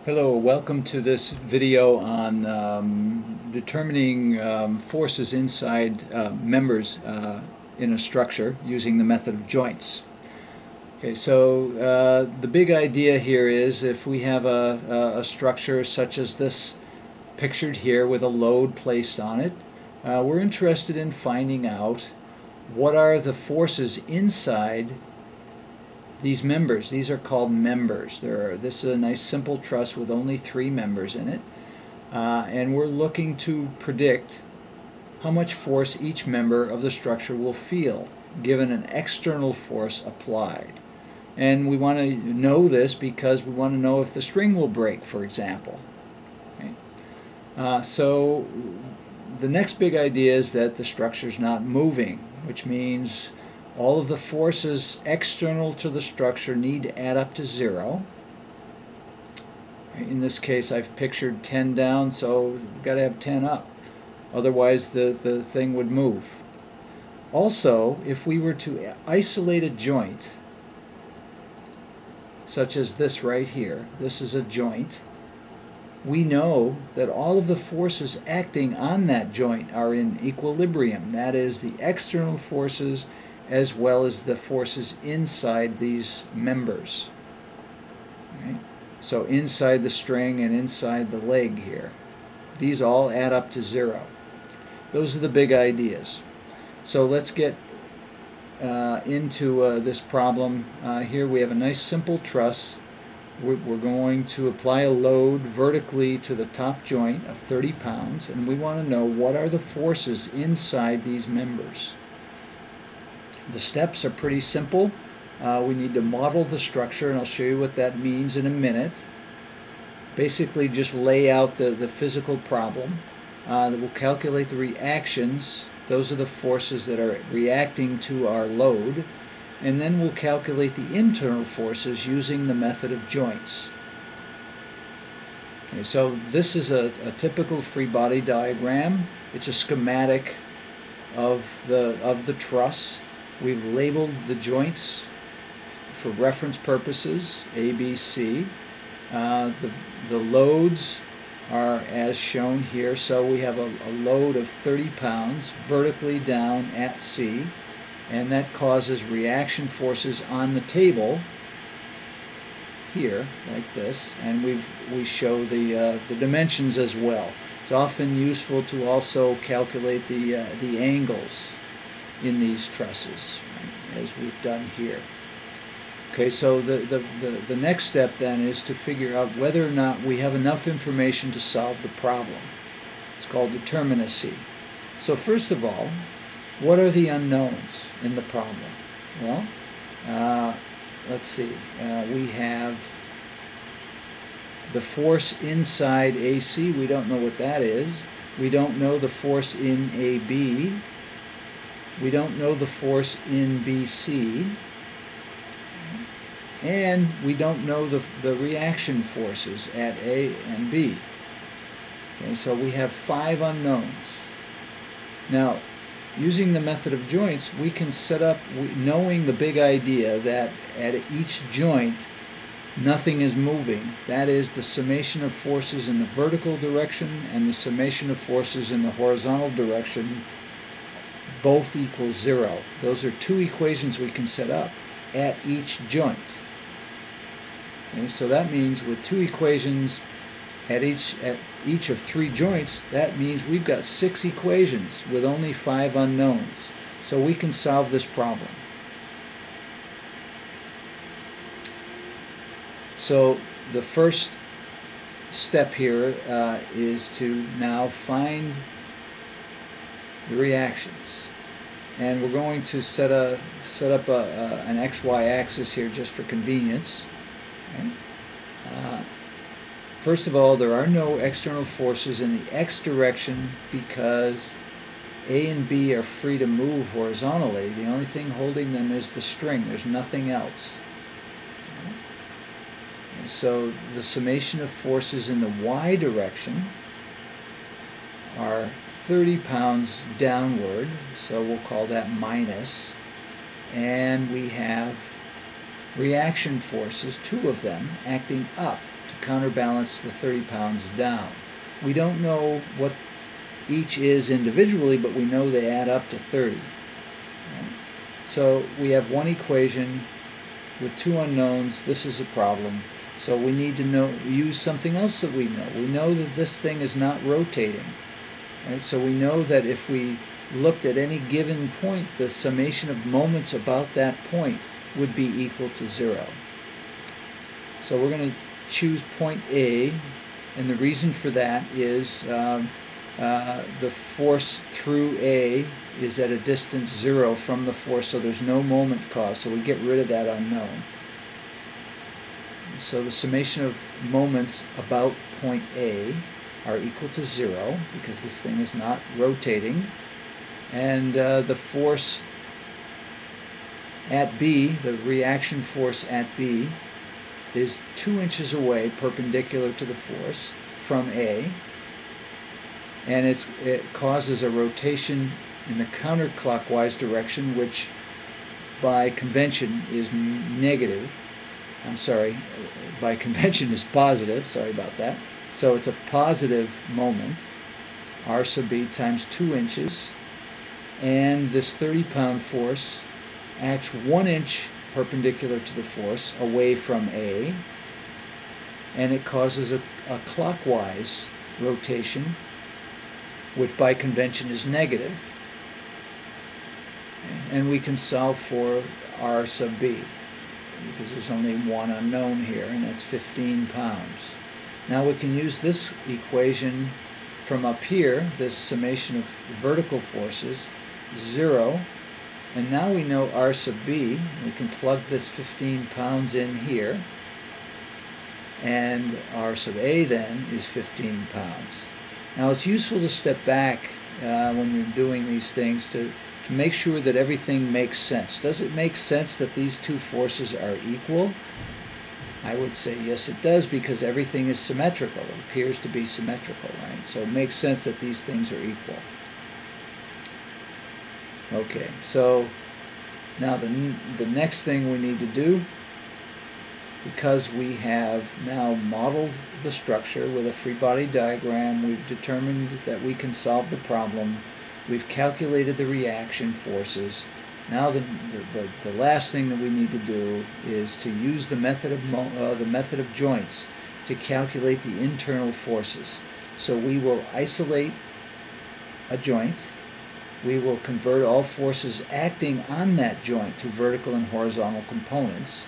Hello, welcome to this video on determining forces inside members in a structure using the method of joints. Okay, so the big idea here is if we have a structure such as this pictured here with a load placed on it, we're interested in finding out what are the forces inside these members. These are called members. This is a nice simple truss with only 3 members in it, and we're looking to predict how much force each member of the structure will feel given an external force applied. And we want to know this because we want to know if the string will break, for example. Okay? So the next big idea is that the structure is not moving, which means all of the forces external to the structure need to add up to 0. In this case, I've pictured 10 down, so we've got to have 10 up. Otherwise, the thing would move. Also, if we were to isolate a joint, such as this right here, this is a joint, we know that all of the forces acting on that joint are in equilibrium. That is, the external forces as well as the forces inside these members. Okay? So inside the string and inside the leg here. These all add up to 0. Those are the big ideas. So let's get into this problem. Here we have a nice simple truss. We're going to apply a load vertically to the top joint of 30 pounds, and we want to know what are the forces inside these members. The steps are pretty simple. We need to model the structure, and I'll show you what that means in a minute. Basically just lay out the physical problem. We'll calculate the reactions. Those are the forces that are reacting to our load. And then we'll calculate the internal forces using the method of joints. Okay, so this is a typical free body diagram. It's a schematic of the truss. We've labeled the joints for reference purposes, A, B, C. The loads are as shown here. So we have a load of 30 pounds vertically down at C, and that causes reaction forces on the table here, like this, and we show the dimensions as well. It's often useful to also calculate the angles in these trusses, right, as we've done here. Okay, so the next step then is to figure out whether or not we have enough information to solve the problem. It's called determinacy. So first of all, what are the unknowns in the problem? Well, let's see. We have the force inside AC. We don't know what that is. We don't know the force in AB. We don't know the force in BC, and we don't know the reaction forces at A and B. Okay, so we have 5 unknowns. Now, using the method of joints, we can set up, knowing the big idea that at each joint nothing is moving. That is, the summation of forces in the vertical direction and the summation of forces in the horizontal direction both equal 0. Those are 2 equations we can set up at each joint. Okay, so that means with 2 equations at each of 3 joints, that means we've got 6 equations with only 5 unknowns. So we can solve this problem. So the first step here is to now find the reactions. And we're going to set up an XY axis here just for convenience. Okay. First of all, there are no external forces in the X direction because A and B are free to move horizontally. The only thing holding them is the string. There's nothing else. Okay. So the summation of forces in the Y direction are 30 pounds downward, so we'll call that minus, and we have reaction forces, 2 of them, acting up to counterbalance the 30 pounds down. We don't know what each is individually, but we know they add up to 30. Right? So we have one equation with two unknowns. This is a problem. So we need to use something else that we know. We know that this thing is not rotating. Right? So we know that if we looked at any given point, the summation of moments about that point would be equal to 0. So we're going to choose point A, and the reason for that is the force through A is at a distance 0 from the force, so there's no moment caused, so we get rid of that unknown. So the summation of moments about point A are equal to 0 because this thing is not rotating, and the force at B, the reaction force at B, is 2 inches away perpendicular to the force from A, and it causes a rotation in the counterclockwise direction, which by convention is negative. I'm sorry, by convention is positive, sorry about that. So it's a positive moment, R sub B times 2 inches, and this 30-pound force acts 1 inch perpendicular to the force away from A, and it causes a clockwise rotation, which by convention is negative. And we can solve for R sub B, because there's only one unknown here, and that's 15 pounds. Now we can use this equation from up here, this summation of vertical forces, 0, and now we know R sub B. We can plug this 15 pounds in here, and R sub A then is 15 pounds. Now it's useful to step back when you're doing these things to make sure that everything makes sense. Does it make sense that these two forces are equal? I would say yes, it does, because everything is symmetrical. It appears to be symmetrical, right? So it makes sense that these things are equal. Okay, so now the next thing we need to do, because we have now modeled the structure with a free body diagram, we've determined that we can solve the problem, we've calculated the reaction forces. Now the last thing that we need to do is to use the method of joints to calculate the internal forces. So we will isolate a joint. We will convert all forces acting on that joint to vertical and horizontal components,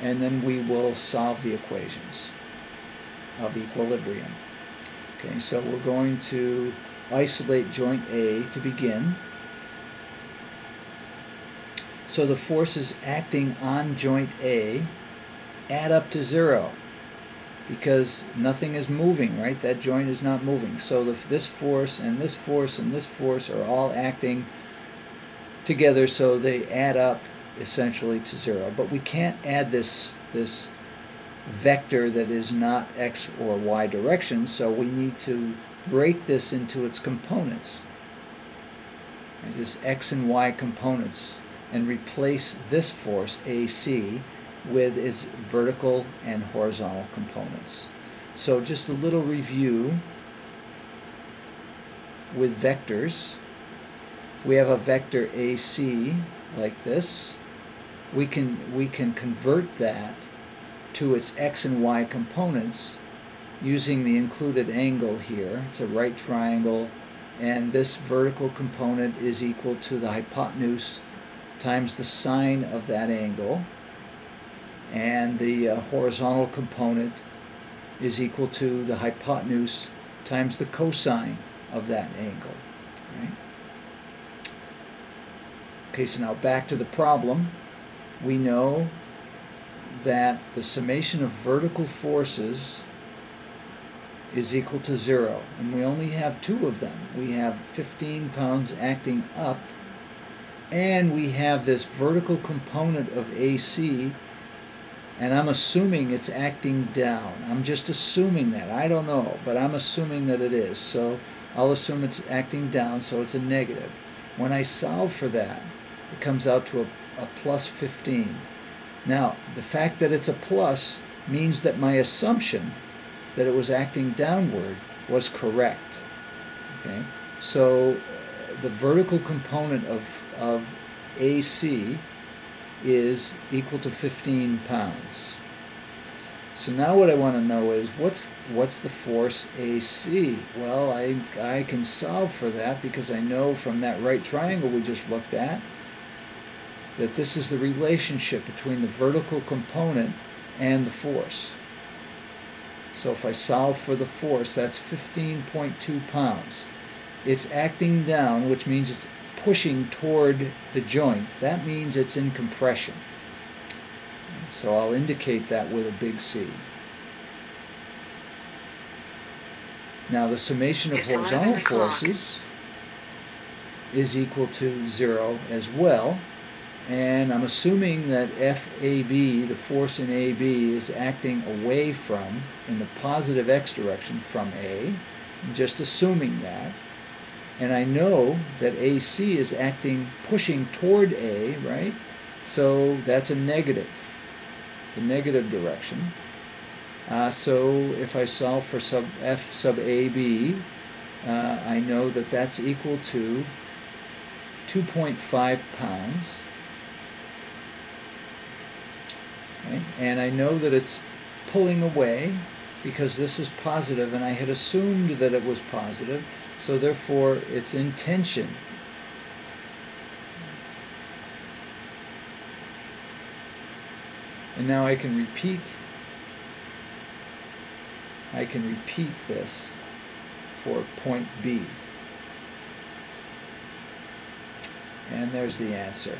and then we will solve the equations of equilibrium. Okay, so we're going to isolate joint A to begin. So the forces acting on joint A add up to 0 because nothing is moving, right? That joint is not moving. So this force and this force and this force are all acting together, so they add up essentially to 0. But we can't add this vector that is not x or y direction, so we need to break this into its components, this x and y components, and replace this force, AC, with its vertical and horizontal components. So just a little review with vectors. If we have a vector AC like this, we can convert that to its x and y components using the included angle here. It's a right triangle, and this vertical component is equal to the hypotenuse times the sine of that angle, and the horizontal component is equal to the hypotenuse times the cosine of that angle. Right? Okay, so now back to the problem. We know that the summation of vertical forces is equal to 0, and we only have 2 of them. We have 15 pounds acting up, and we have this vertical component of AC, and I'm assuming it's acting down. I'm just assuming that. I don't know, but I'm assuming that it is. So I'll assume it's acting down, so it's a negative. When I solve for that, it comes out to a plus 15. Now, the fact that it's a plus means that my assumption that it was acting downward was correct. Okay? So the vertical component of AC is equal to 15 pounds. So now what I want to know is what's the force AC? Well, I can solve for that because I know from that right triangle we just looked at that this is the relationship between the vertical component and the force. So if I solve for the force, that's 15.2 pounds. It's acting down, which means it's pushing toward the joint. That means it's in compression. So I'll indicate that with a big C. Now the summation of horizontal forces is equal to 0 as well. And I'm assuming that FAB, the force in AB, is acting away from, in the positive x direction from A. I'm just assuming that. And I know that AC is acting, pushing toward A, right? So that's a negative, the negative direction. So if I solve for F sub AB, I know that that's equal to 2.5 pounds. Okay? And I know that it's pulling away because this is positive, and I had assumed that it was positive, so therefore it's in tension. And now I can repeat this for point B. And there's the answer.